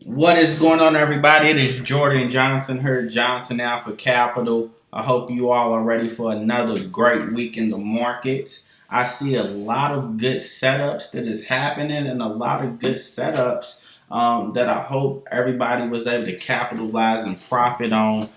What is going on, everybody? It is Jordan Johnson here, Johnson Alpha Capital. I hope you all are ready for another great week in the markets. I see a lot of good setups that is happening and a lot of good setups that I hope everybody was able to capitalize and profit on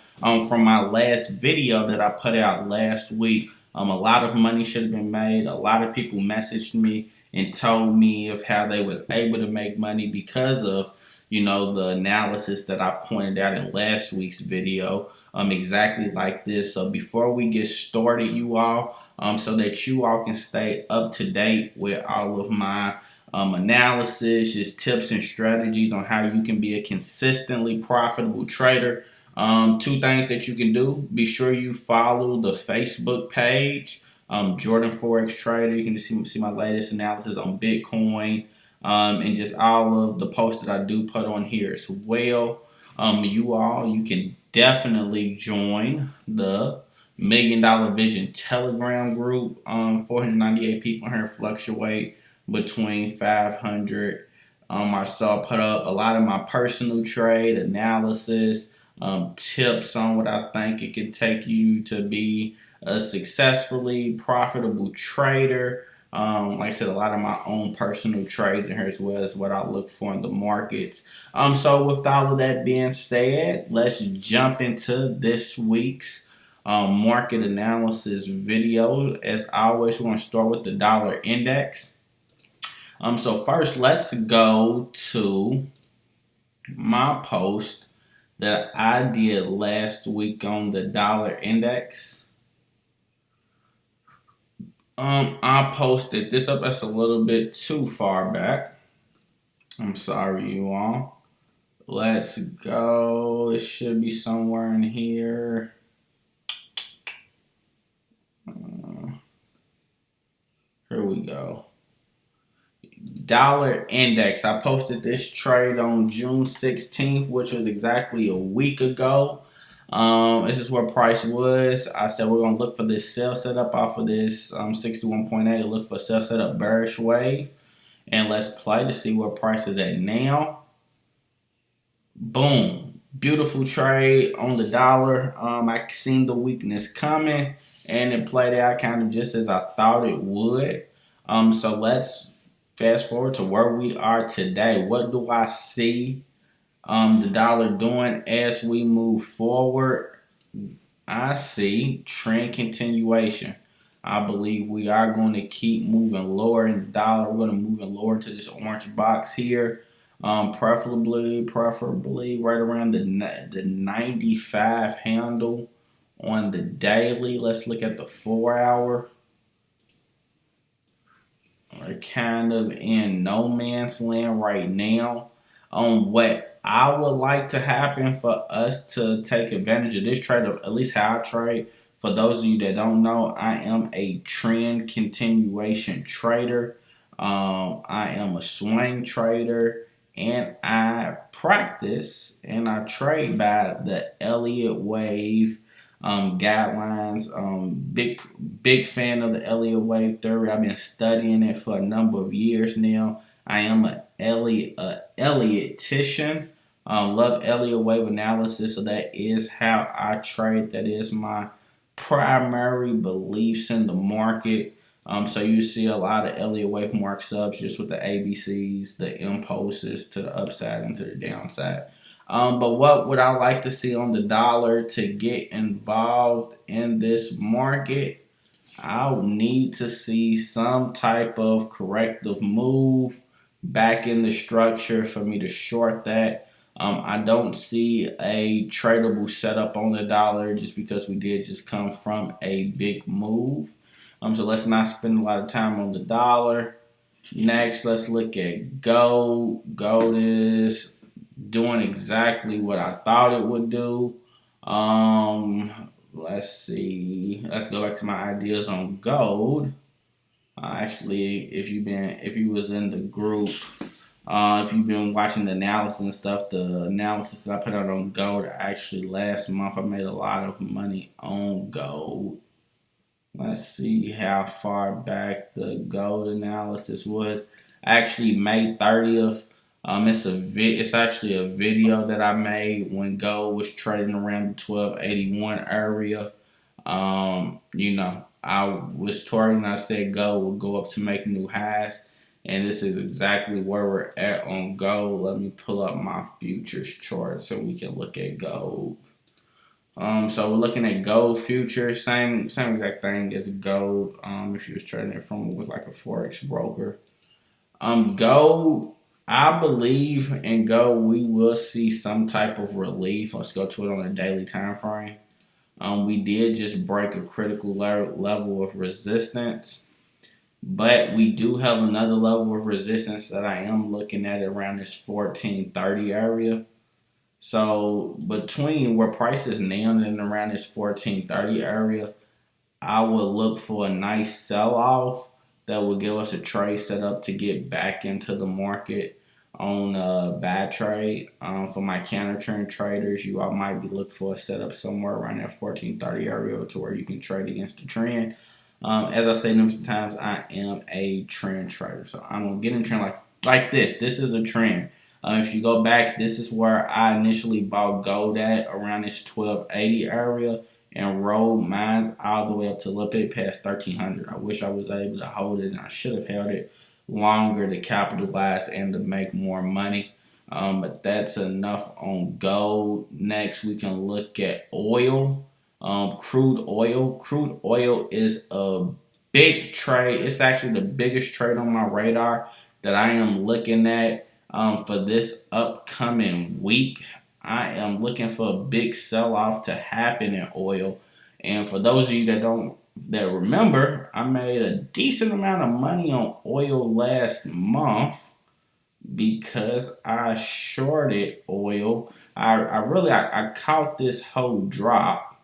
from my last video that I put out last week. A lot of money should have been made. A lot of people messaged me and told me of how they was able to make money because of the analysis that I pointed out in last week's video, exactly like this. So before we get started, you all, so that you all can stay up to date with all of my analysis, just tips and strategies on how you can be a consistently profitable trader. Two things that you can do: be sure you follow the Facebook page, Jordan Forex Trader. You can just see my latest analysis on Bitcoin, and just all of the posts that I do put on here as well. You can definitely join the $1 Million Vision Telegram group. 498 people here fluctuate between 500. I saw put up a lot of my personal trade analysis, tips on what I think it can take you to be a successfully profitable trader. Like I said, a lot of my own personal trades in here as well as what I look for in the markets. So with all of that being said, let's jump into this week's market analysis video. As always, we're going to start with the dollar index. So first, let's go to my post that I did last week on the dollar index. I posted this up. That's a little bit too far back. I'm sorry, you all. Let's go. It should be somewhere in here. Here we go. Dollar index. I posted this trade on June 16th, which was exactly a week ago. This is where price was. I said we're gonna look for this sell setup off of this 61.8. Look for sell setup bearish wave, and let's play to see where price is at now. Boom, beautiful trade on the dollar. I seen the weakness coming, and it played out kind of just as I thought it would. So let's fast forward to where we are today. What do I see the dollar doing as we move forward? I see trend continuation. I believe we are going to keep moving lower in the dollar. We're going to move lower to this orange box here. Preferably right around the 95 handle on the daily. Let's look at the 4 hour. We're kind of in no man's land right now. What I would like to happen for us to take advantage of this trade, or at least how I trade. For those of you that don't know, I am a trend continuation trader. I am a swing trader, and I practice and I trade by the Elliott wave guidelines. Big fan of the Elliott wave theory. I've been studying it for a number of years now. I am a Elliottician. Love Elliott wave analysis, so that is how I trade. That is my primary beliefs in the market. So you see a lot of Elliott wave marks ups just with the ABCs, the impulses to the upside and to the downside. But what would I like to see on the dollar to get involved in this market? I would need to see some type of corrective move back in the structure for me to short that. I don't see a tradable setup on the dollar just because we did just come from a big move. So let's not spend a lot of time on the dollar. Next, let's look at gold. Gold is doing exactly what I thought it would do. Let's see. Let's go back to my ideas on gold. Actually, if you was in the group, if you've been watching the analysis and stuff, the analysis that I put out on gold, actually last month I made a lot of money on gold. Let's see how far back the gold analysis was. Actually, May 30th, It's actually a video that I made when gold was trading around the 1281 area. I was targeting. I said gold will go up to make new highs, and this is exactly where we're at on gold. Let me pull up my futures chart so we can look at gold. So we're looking at gold futures, same exact thing as gold. If you was trading it from with like a Forex broker. Gold, I believe in gold, we will see some type of relief. Let's go to it on a daily time frame. We did just break a critical level of resistance, but we do have another level of resistance that I am looking at around this 1430 area. So between where price is now and around this 1430 area, I would look for a nice sell off that will give us a trade set up to get back into the market on a bad trade. For my counter trend traders, you all might be looking for a setup somewhere around that 1430 area to where you can trade against the trend. As I say numerous times, I am a trend trader, so I'm gonna get in trend like this. This is a trend. If you go back, this is where I initially bought gold at around this 1280 area and rolled mines all the way up to a little bit past 1300. I wish I was able to hold it, and I should have held it longer to capitalize and to make more money. But that's enough on gold. Next, we can look at oil. Crude oil. Crude oil is a big trade. It's actually the biggest trade on my radar that I am looking at for this upcoming week. I am looking for a big sell-off to happen in oil. And for those of you that remember, I made a decent amount of money on oil last month because I shorted oil. I caught this whole drop.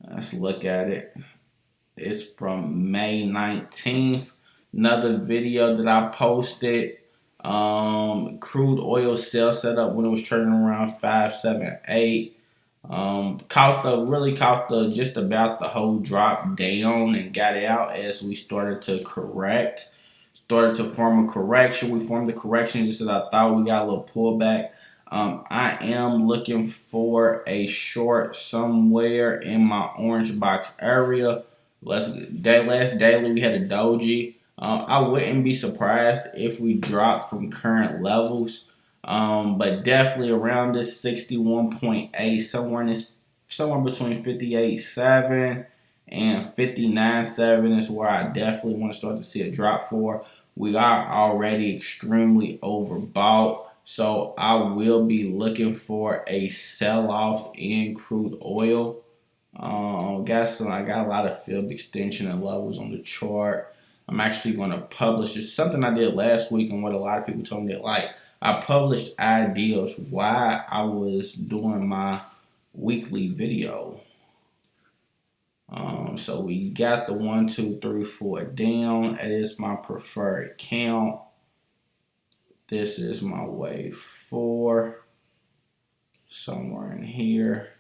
Let's look at it. It's from May 19th. Another video that I posted. Crude oil sell setup when it was trading around 578. Caught the just about the whole drop down and got out as we started to correct. Started to form a correction. We formed the correction just as I thought. We got a little pullback. I am looking for a short somewhere in my orange box area. Last daily we had a doji. I wouldn't be surprised if we drop from current levels, but definitely around this 61.8, somewhere between 58.7 and 59.7 is where I definitely want to start to see a drop for. We are already extremely overbought, so I will be looking for a sell-off in crude oil. I got a lot of field extension and levels on the chart. I'm actually going to publish. It's something I did last week and what a lot of people told me they like. I published ideas while I was doing my weekly video. So we got the 1, 2, 3, 4 down. It is my preferred count. This is my wave 4. Somewhere in here.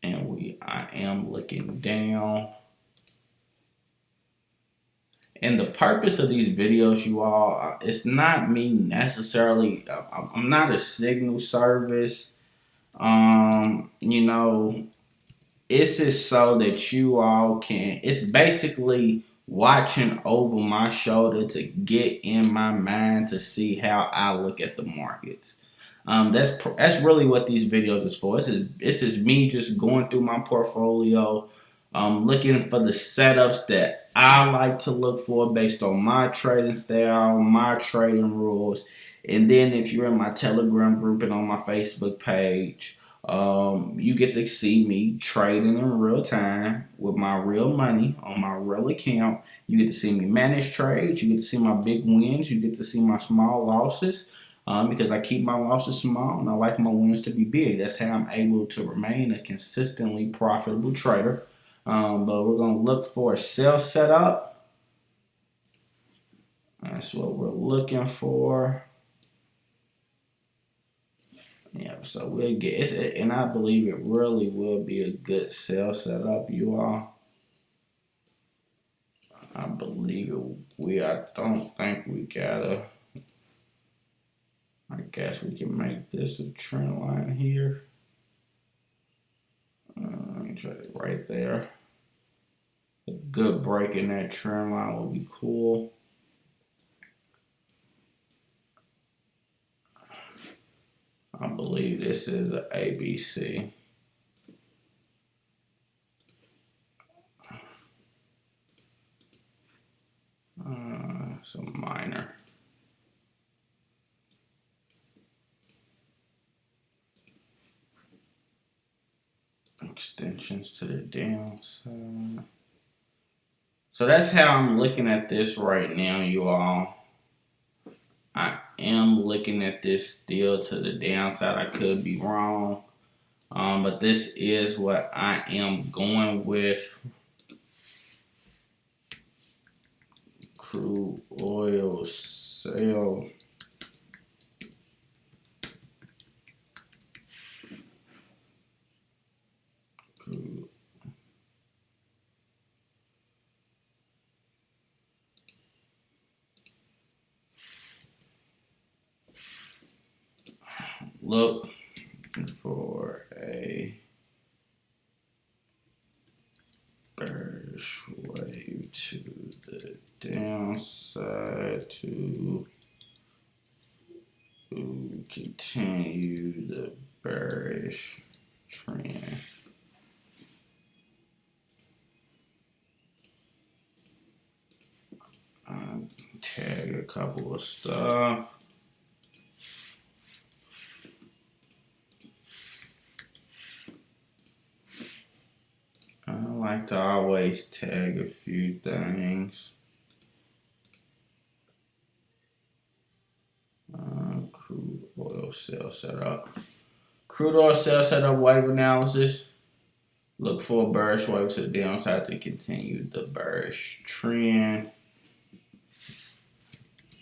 And I am looking down. And the purpose of these videos, you all, it's not me necessarily. I'm not a signal service. It's just so that you all can. It's basically watching over my shoulder to get in my mind to see how I look at the markets. That's really what these videos is for. This is me just going through my portfolio, looking for the setups that I like to look for based on my trading style, my trading rules. And then if you're in my Telegram group and on my Facebook page, you get to see me trading in real time with my real money on my real account. You get to see me manage trades. You get to see my big wins. You get to see my small losses. Because I keep my losses small and I like my wins to be big. That's how I'm able to remain a consistently profitable trader. But we're going to look for a sell setup. That's what we're looking for. Yeah, so we'll get it, and I believe it really will be a good sell setup, you all. I believe I don't think we gotta. I guess we can make this a trend line here. Let me try it right there. A good break in that trend line will be cool. I believe this is an ABC. Some minor. Extensions to the downside. So that's how I'm looking at this right now, you all. I am looking at this still to the downside. I could be wrong. But this is what I am going with. Crude oil sale. Look for a bearish wave to the downside to continue the bearish trend. Tag a couple of stuff. I like to always tag a few things. Crude oil sale setup. Crude oil sale setup wave analysis. Look for a bearish wave to the downside to continue the bearish trend.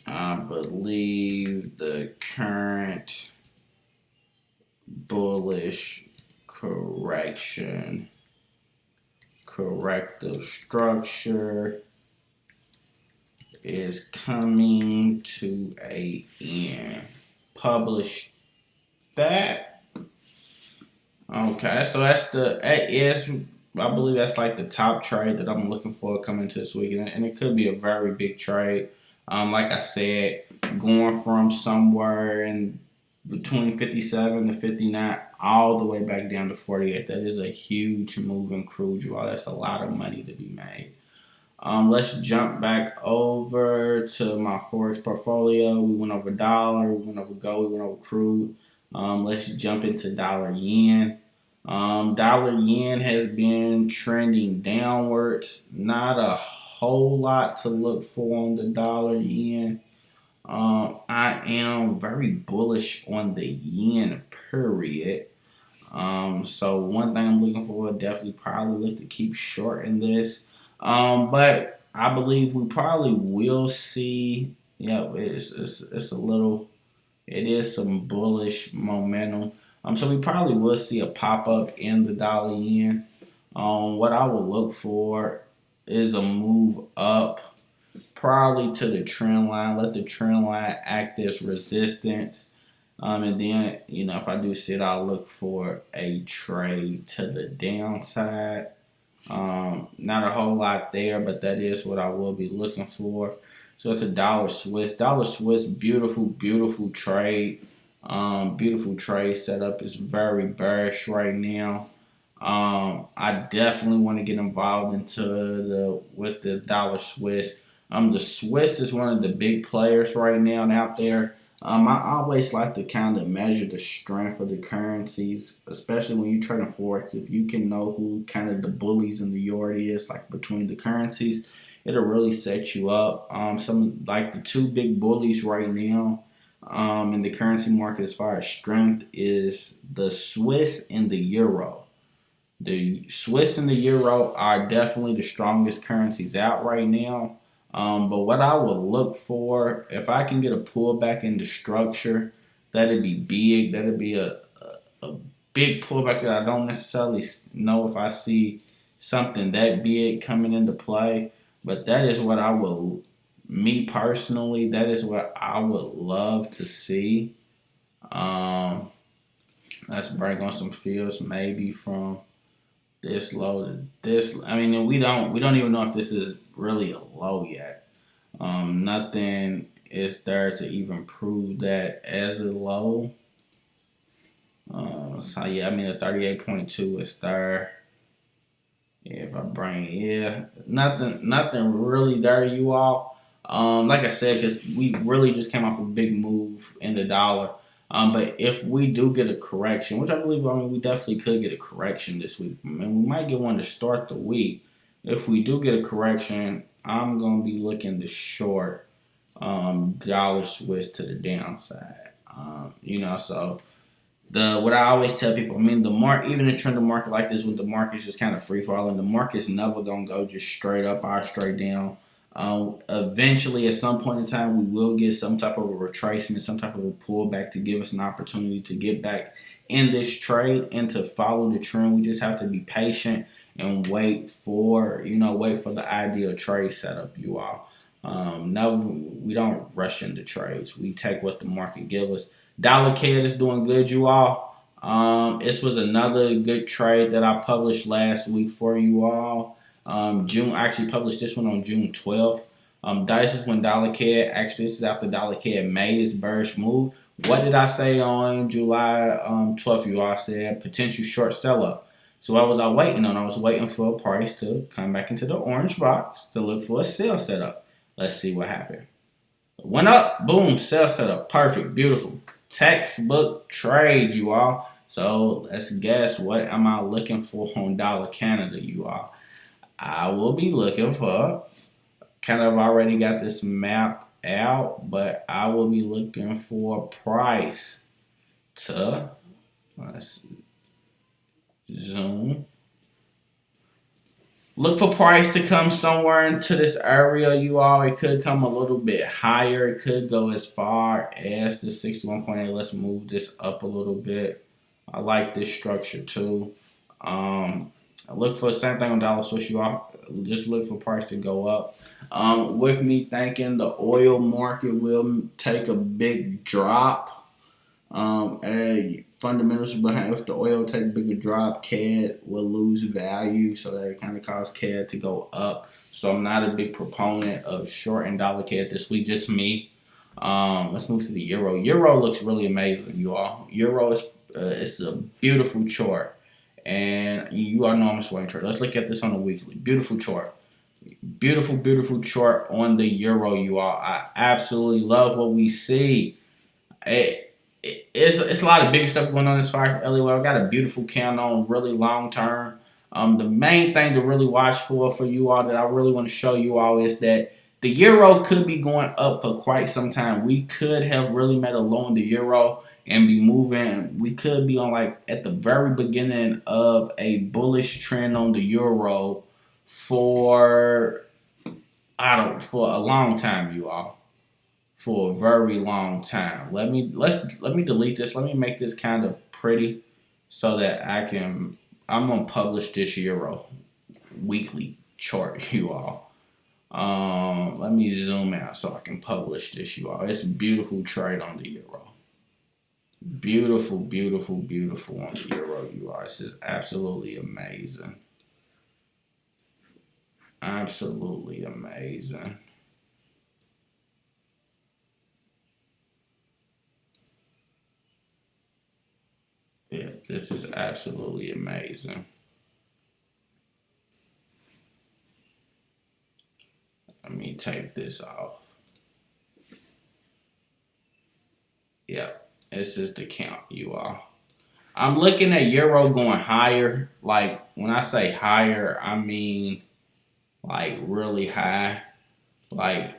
I believe the current bullish corrective structure is coming to an end. Publish that. Okay, so that's I believe that's like the top trade that I'm looking for coming to this weekend, and it could be a very big trade. Like I said, going from somewhere in between 57 to 59 all the way back down to 48. That is a huge move in crude, you all. That's a lot of money to be made. Let's jump back over to my Forex portfolio. We went over dollar, we went over gold, we went over crude. Let's jump into dollar yen. Dollar yen has been trending downwards. Not a whole lot to look for on the dollar yen. I am very bullish on the yen, period. So one thing I'm looking for, definitely probably look to keep short in this. But I believe we probably will see. Yeah, it's a little. It is some bullish momentum. So we probably will see a pop up in the dollar yen. What I would look for is a move up, probably to the trend line. Let the trend line act as resistance. And then, if I do see it, I'll look for a trade to the downside. Not a whole lot there, but that is what I will be looking for. So it's a dollar Swiss. Dollar Swiss, beautiful, beautiful trade. Beautiful trade setup is very bearish right now. I definitely want to get involved with the dollar Swiss. The Swiss is one of the big players right now and out there. I always like to kind of measure the strength of the currencies, especially when you're trading Forex. If you can know who kind of the bullies in the yard is, like between the currencies, it'll really set you up. Some like the two big bullies right now in the currency market as far as strength is the Swiss and the Euro. The Swiss and the Euro are definitely the strongest currencies out right now. But what I would look for, if I can get a pullback in the structure, that'd be big. That'd be a big pullback that I don't necessarily know if I see something that big coming into play. But that is what I will, me personally, that is what I would love to see. Um, let's bring on some fields, maybe from this low to this. I mean, we don't even know if this is really a low yet. Nothing is there to even prove that as a low. So yeah, I mean the 38.2 is there. If I bring, yeah, nothing really there, you all. Like I said, because we really just came off a big move in the dollar. But if we do get a correction, which I believe, I mean, we definitely could get a correction this week. I mean, we might get one to start the week. If we do get a correction, I'm gonna be looking to short dollar switch to the downside. So the what I always tell people, I mean, even a trend of market like this, when the market's just kind of free falling, the market's never gonna go just straight up or straight down. Eventually, at some point in time, we will get some type of a retracement, some type of a pullback to give us an opportunity to get back in this trade and to follow the trend. We just have to be patient and wait for the ideal trade setup, you all. No, we don't rush into trades. We take what the market gives us. Dollar CAD is doing good, you all. This was another good trade that I published last week for you all. I actually published this one on June 12th. This is when Dollar CAD, actually, this is after Dollar CAD made its bearish move. What did I say on July 12th, you all? I said potential short sell-up. So what was I waiting on? I was waiting for a price to come back into the orange box to look for a sell setup. Let's see what happened. Went up, boom, sell setup. Perfect, beautiful. Textbook trade, you all. So let's guess, what am I looking for on Dollar Canada, you all? I will be looking for, kind of already got this map out, but I will be looking for price to, let's zoom. Look for price to come somewhere into this area, you all. It could come a little bit higher. It could go as far as the 61.8. Let's move this up a little bit. I like this structure too. I look for the same thing on dollar switch, you all. Just look for price to go up. With me thinking the oil market will take a big drop. Fundamentals behind, if the oil take a bigger drop, CAD will lose value, so that kind of cause CAD to go up. So I'm not a big proponent of short and dollar CAD this week, just me. Let's move to the euro. Euro looks really amazing, you all. Euro is it's a beautiful chart, and you all know I'm a swing trader. Let's look at this on a weekly. Beautiful chart. Beautiful chart on the euro, you all. I absolutely love what we see. It's a lot of bigger stuff going on as far as LA. I got a beautiful count on really long term. The main thing to really watch for you all that I really want to show you all is that the euro could be going up for quite some time. We could have really made a low in the euro and be moving. We could be on like at the very beginning of a bullish trend on the euro for for a long time, you all. For a very long time. Let me delete this. Let me make this kind of pretty so that I'm gonna publish this euro weekly chart, you all. Let me zoom out so I can publish this, you all. It's a beautiful trade on the euro. Beautiful on the euro, you all. This is absolutely amazing. Absolutely amazing. Yeah, this is absolutely amazing. Let me take this off. Yep, this is the count, you all. I'm looking at euro going higher. Like, when I say higher, I mean like really high. Like,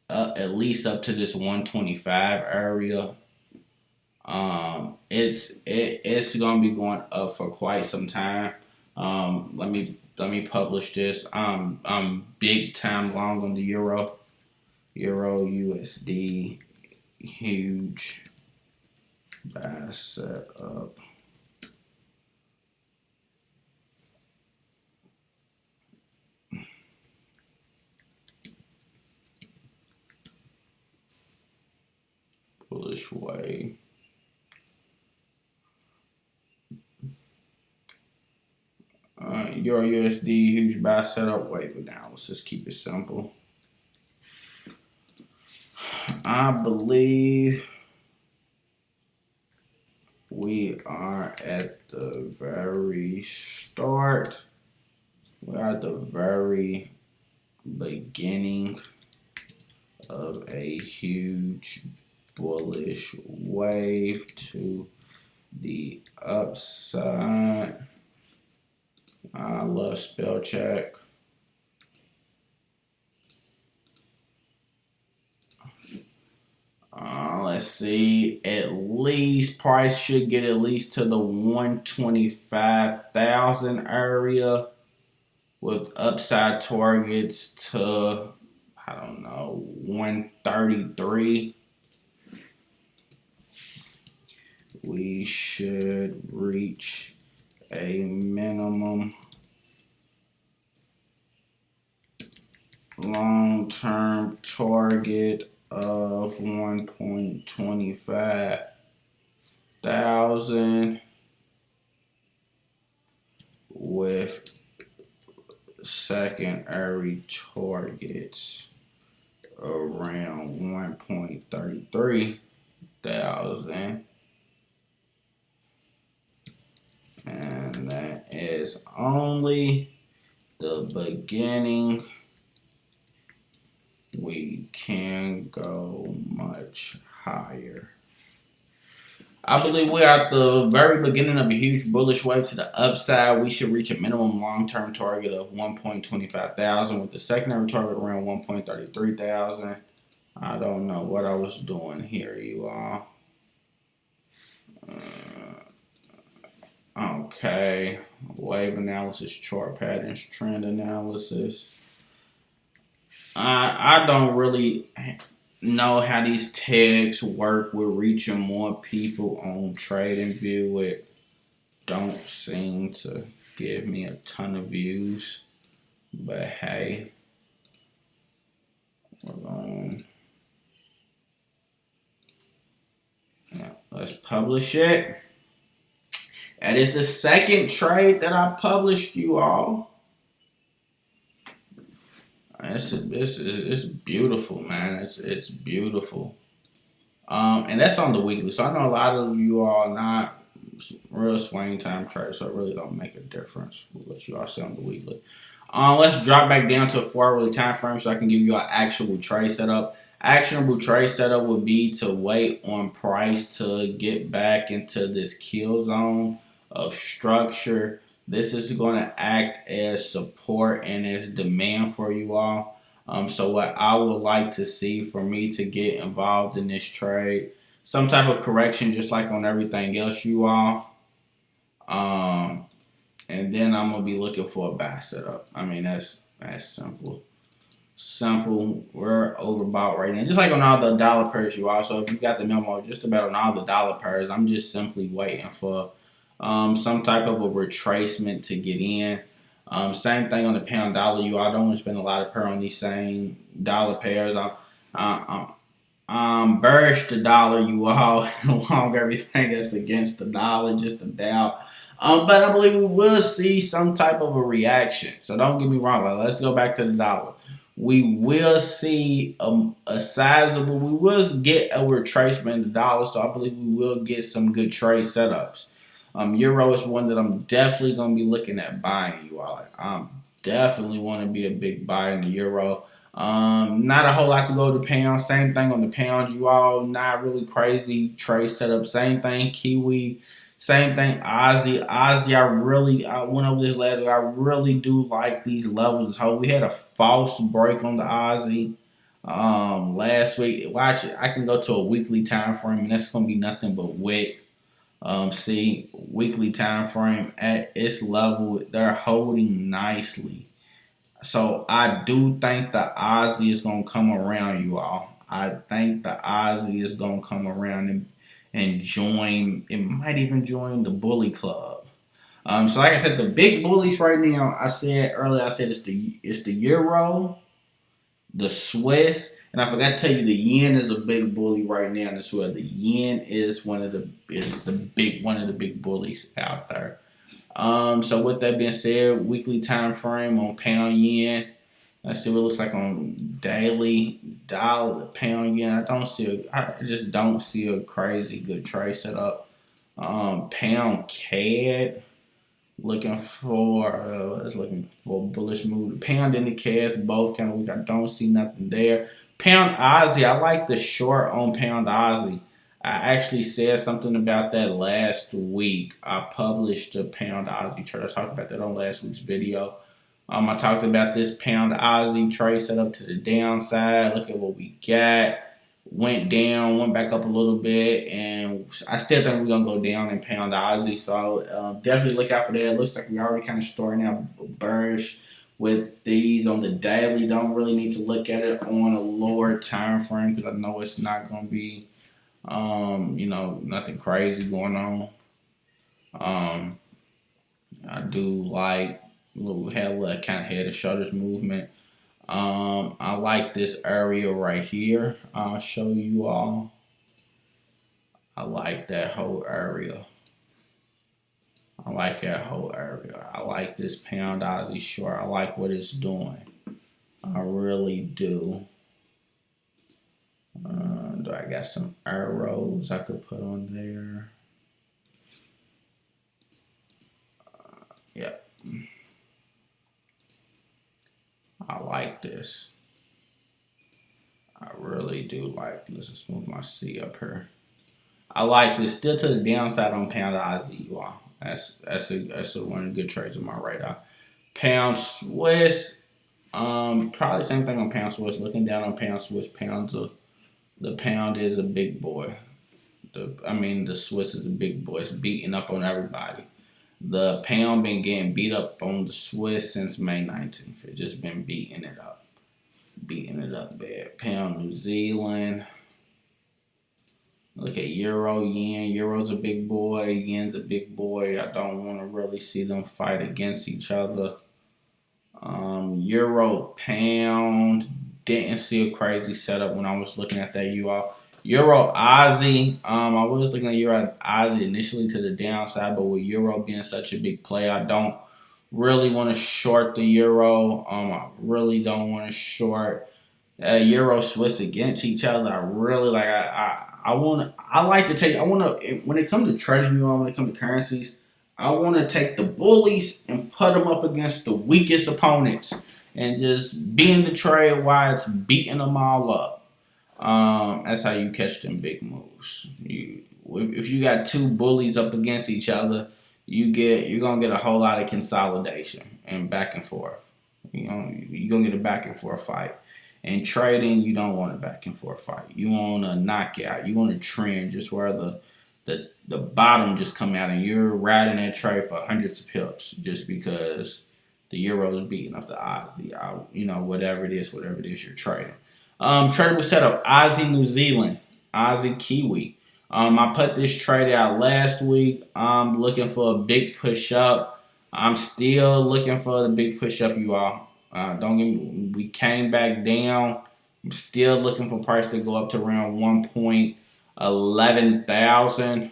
at least up to this 125 area. It's gonna be going up for quite some time. Let me publish this. I'm big time long on the euro. Euro USD, huge buy set up. bullish wave. Euro USD, huge buy setup, wave it down. Let's just keep it simple. I believe we are at the very start. We are at the very beginning of a huge bullish wave to the upside. I love spell check. Let's see. At least price should get at least to the 125,000 area with upside targets to, I don't know, 133. We should reach a minimum long-term target of 125,000 with secondary targets around 133,000. And that is only the beginning. We can go much higher. I believe we're at the very beginning of a huge bullish wave to the upside. We should reach a minimum long-term target of 125,000 with the secondary target around 133,000. I don't know what I was doing here, you all. Okay, wave analysis, chart patterns, trend analysis. I don't really know how these tags work with reaching more people on TradingView. It don't seem to give me a ton of views, but hey, we're going. Yeah, let's publish it. That is the second trade that I published, you all. It's beautiful, man. It's beautiful. And that's on the weekly. So I know a lot of you all are not real swing time traders, so it really don't make a difference what you all see on the weekly. Let's drop back down to a 4-hourly time frame so I can give you an actual trade setup. Actionable trade setup would be to wait on price to get back into this kill zone of structure. This is going to act as support and as demand for you all. So what I would like to see for me to get involved in this trade, some type of correction just like on everything else, you all. And then I'm going to be looking for a buy setup. I mean, that's simple. We're overbought right now. Just like on all the dollar pairs, you all. So if you got the memo, just about on all the dollar pairs, I'm just simply waiting for some type of a retracement to get in. Same thing on the pound dollar, you all. I don't want to spend a lot of pair on these same dollar pairs. I'm bearish the dollar, you all. Long everything that's against the dollar, just about. But I believe we will see some type of a reaction. So don't get me wrong. Let's go back to the dollar. We will see a sizable. We will get a retracement in the dollar. So I believe we will get some good trade setups. Euro is one that I'm definitely going to be looking at buying, you all. I definitely want to be a big buyer in the euro. Not a whole lot to go to pound. Same thing on the pound, you all. Not really crazy trade setup. Same thing, Kiwi. Same thing, Aussie. I went over this last week. I really do like these levels. So we had a false break on the Aussie last week. Watch it. I can go to a weekly time frame, and that's going to be nothing but wick. See, weekly time frame at its level, they're holding nicely. So I do think the Aussie is going to come around, you all. I think the Aussie is going to come around and join. It might even join the bully club. So like I said, the big bullies right now. I said earlier. I said it's the euro, the Swiss, And I forgot to tell you, the yen is a big bully right now as well. The yen is one of the big bullies out there. So with that being said, weekly time frame on pound yen. Let's see what it looks like on daily dollar pound yen. I just don't see a crazy good trade setup. Pound CAD looking for bullish move. Pound and the CAD both kind of weak. I don't see nothing there. Pound Aussie, I like the short on Pound Aussie. I actually said something about that last week. I published a Pound Aussie chart. I talked about that on last week's video. I talked about this Pound Aussie trade set up to the downside. Look at what we got. Went down, went back up a little bit, and I still think we're gonna go down in Pound Aussie. So definitely look out for that. It looks like we already kind of starting out bearish with these on the daily. Don't really need to look at it on a lower time frame because I know it's not gonna be, nothing crazy going on. I do like we have a kind of head and shoulders movement. I like this area right here. I'll show you all. I like that whole area. I like that whole area. I like this Pound Aussie short. I like what it's doing. I really do. Do I got some arrows I could put on there? Yep. I like this. I really do like this. Let's move my C up here. I like this. Still to the downside on Pound Aussie, you all. That's one of the good trades on my radar. Pound Swiss. Probably same thing on Pound Swiss. Looking down on Pound Swiss, the pound is a big boy. The Swiss is a big boy. It's beating up on everybody. The pound been getting beat up on the Swiss since May 19th. It just been beating it up bad. Pound New Zealand. Look at Euro, Yen. Euro's a big boy. Yen's a big boy. I don't want to really see them fight against each other. Euro, Pound. Didn't see a crazy setup when I was looking at that, you all. Euro, Aussie. I was looking at Euro, Aussie initially to the downside, but with Euro being such a big play, I don't really want to short the Euro. I really don't want to short Euro Swiss against each other. I really like. When it comes to trading, when it comes to currencies, I want to take the bullies and put them up against the weakest opponents and just be in the trade while it's beating them all up. That's how you catch them big moves. If you got two bullies up against each other, you're gonna get a whole lot of consolidation and back and forth. You're gonna get a back and forth fight. In trading, you don't want a back and forth fight. You want a knockout. You want a trend just where the bottom just come out and you're riding that trade for hundreds of pips just because the euro is beating up the Aussie. Whatever it is you're trading. Trade was set up Aussie New Zealand, Aussie Kiwi. I put this trade out last week. I'm looking for a big push up. I'm still looking for the big push up, you all. We came back down. I'm still looking for price to go up to around 1.11,000.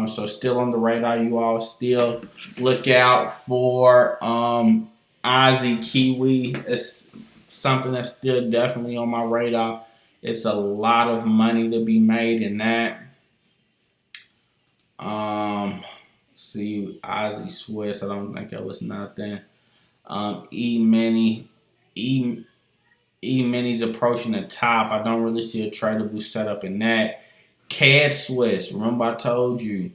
So still on the radar, you all. Still look out for Aussie Kiwi. It's something that's still definitely on my radar. It's a lot of money to be made in that. See Aussie Swiss. I don't think that was nothing. E-Mini's approaching the top. I don't really see a tradable setup in that. CAD Swiss. Remember I told you.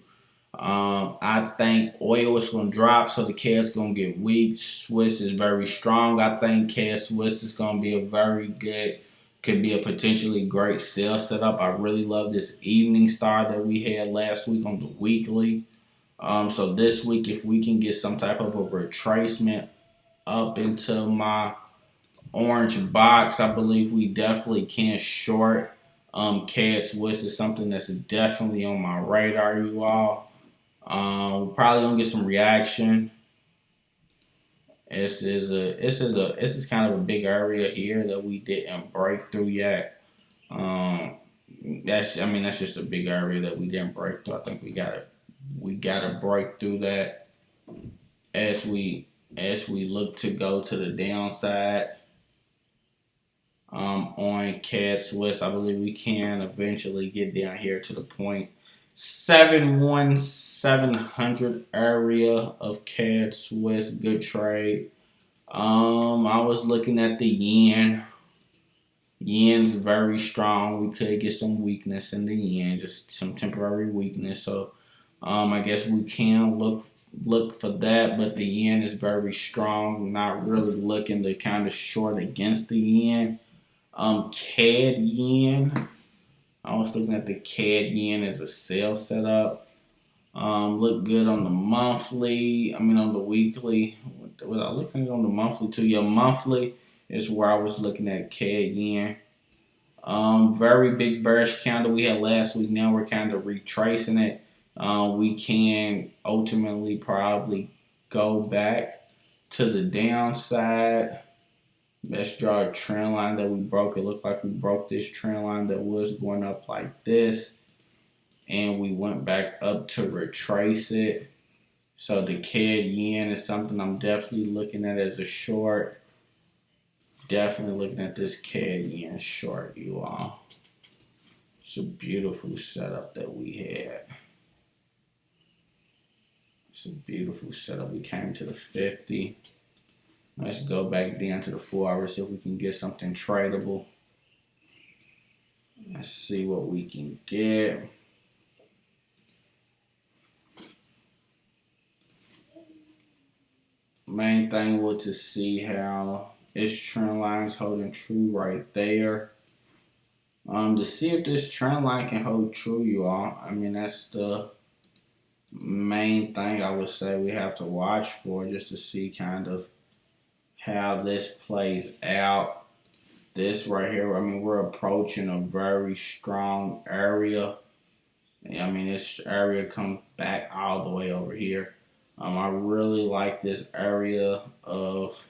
I think oil is going to drop, so the CAD's going to get weak. Swiss is very strong. I think CAD Swiss is going to be could be a potentially great sell setup. I really love this evening star that we had last week on the weekly. So this week, if we can get some type of a retracement up into my orange box, I believe we definitely can short. CAD Swiss is something that's definitely on my radar, you all. We're probably gonna get some reaction. This is kind of a big area here that we didn't break through yet. Um, that's just a big area that we didn't break through. I think we gotta break through that as we look to go to the downside. On CAD Swiss, I believe we can eventually get down here to the 0.71700 area of CAD Swiss. Good trade. I was looking at the yen. Yen's very strong. We could get some weakness in the yen, just some temporary weakness. So, I guess we can look for that. But the yen is very strong. Not really looking to kind of short against the yen. CAD yen. I was looking at the CAD yen as a sell setup. Look good on the monthly. On the weekly. Was I looking at it on the monthly too? Yeah, monthly is where I was looking at CAD yen. Very big bearish candle we had last week. Now we're kind of retracing it. We can ultimately probably go back to the downside. Let's draw a trend line that we broke. It looked like we broke this trend line that was going up like this. And we went back up to retrace it. So the CAD yen is something I'm definitely looking at as a short. Definitely looking at this CAD yen short, you all. It's a beautiful setup that we had. It's a beautiful setup. We came to the 50. Let's go back down to the 4 hours, see if we can get something tradable. Let's see what we can get. Main thing was to see how this trend line is holding true right there. To see if this trend line can hold true, you all. That's the main thing I would say we have to watch for, just to see kind of how this plays out. This right here, we're approaching a very strong area. This area comes back all the way over here. I really like this area of,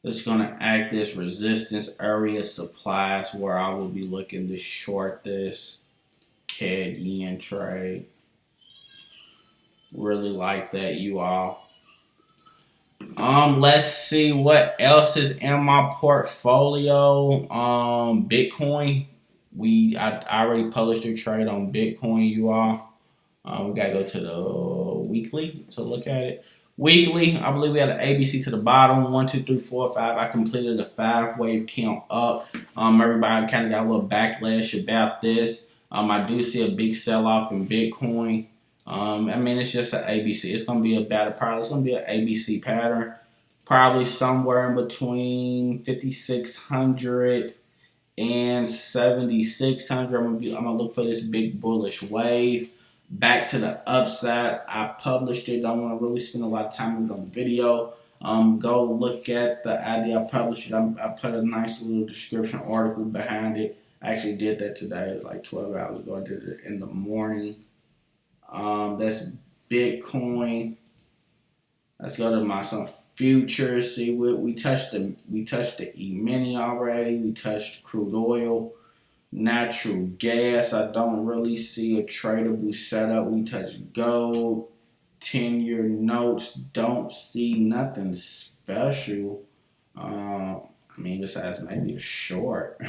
it's going to act as resistance area supplies, where I will be looking to short this CAD yen trade. Really like that, you all. Let's see what else is in my portfolio. Bitcoin. I already published a trade on Bitcoin, you all. We gotta go to the weekly to look at it. Weekly, I believe we had an ABC to the bottom. 1, 2, 3, 4, 5. I completed a 5-wave count up. Everybody kind of got a little backlash about this. I do see a big sell-off in Bitcoin. It's just an ABC. It's gonna be a battle pattern. It's gonna be an ABC pattern. Probably somewhere in between 5,600 and 7,600. I'm gonna look for this big bullish wave. Back to the upside. I published it. Don't want to really spend a lot of time on the video. Go look at the idea. I published it. I put a nice little description article behind it. I actually did that today. It was like 12 hours ago. I did it in the morning. That's Bitcoin. Let's go to some futures. See what we touched the E-mini already. We touched crude oil. Natural gas, I don't really see a tradable setup. We touch gold, 10-year notes, don't see nothing special. Besides maybe a short.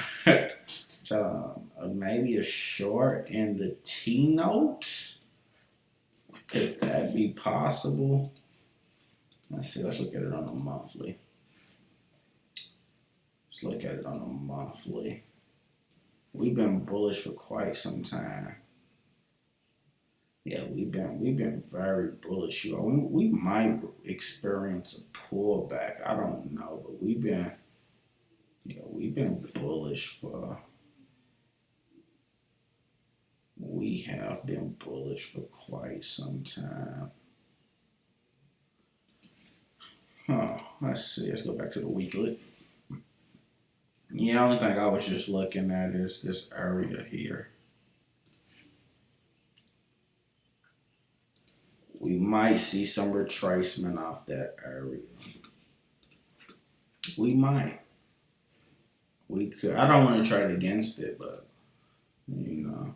Maybe a short in the T-note. Could that be possible? Let's see, let's look at it on a monthly. We've been bullish for quite some time. Yeah, we've been very bullish. We might experience a pullback. I don't know, but we've been bullish for. We have been bullish for quite some time. Let's see. Let's go back to the weekly. Yeah, only thing I was just looking at is this area here. We might see some retracement off that area. We might. We could. I don't want to trade against it, but you know.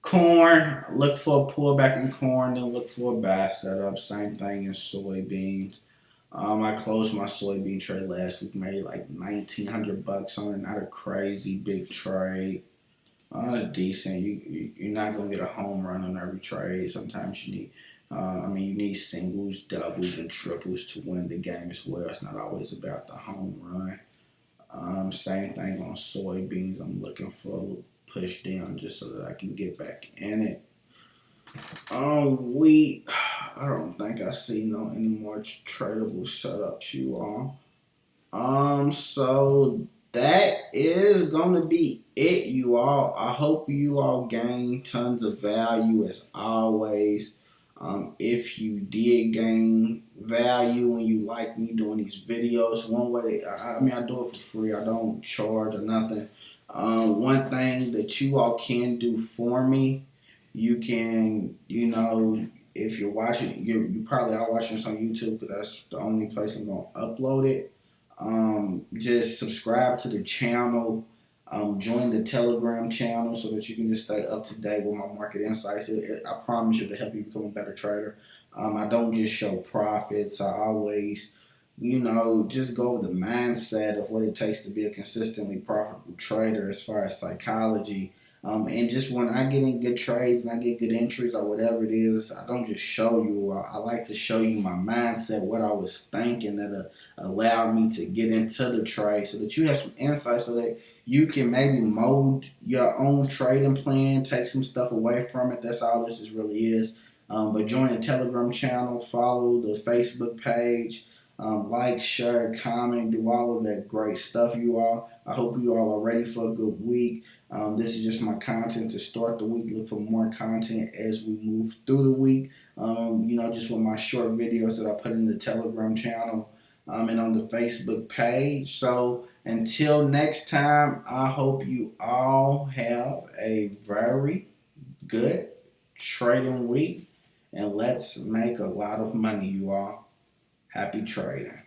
Corn, look for a pullback in corn, then look for a buy setup. Same thing in soybeans. I closed my soybean trade last week, made like $1,900 on it. Not a crazy big trade. It's decent. You're not gonna get a home run on every trade. Sometimes you need, you need singles, doubles, and triples to win the game as well. It's not always about the home run. Same thing on soybeans. I'm looking for a little push down just so that I can get back in it. Wheat. I don't think I see no any more tradable setups, you all. So that is gonna be it, you all. I hope you all gain tons of value as always. If you did gain value and you like me doing these videos, one way, I do it for free. I don't charge or nothing. One thing that you all can do for me, you can, if you're watching, you probably are watching this on YouTube because that's the only place I'm gonna upload it. Just subscribe to the channel. Join the Telegram channel so that you can just stay up to date with my market insights. I promise you to help you become a better trader. I don't just show profits. I always, just go over the mindset of what it takes to be a consistently profitable trader as far as psychology. And just when I get in good trades and I get good entries or whatever it is, I don't just show you. I like to show you my mindset, what I was thinking that allowed me to get into the trade so that you have some insight so that you can maybe mold your own trading plan, take some stuff away from it. That's all this really is. But join the Telegram channel, follow the Facebook page, like, share, comment, do all of that great stuff, you all. I hope you all are ready for a good week. This is just my content to start the week. Look for more content as we move through the week. Just with my short videos that I put in the Telegram channel and on the Facebook page. So until next time, I hope you all have a very good trading week. And let's make a lot of money, you all. Happy trading.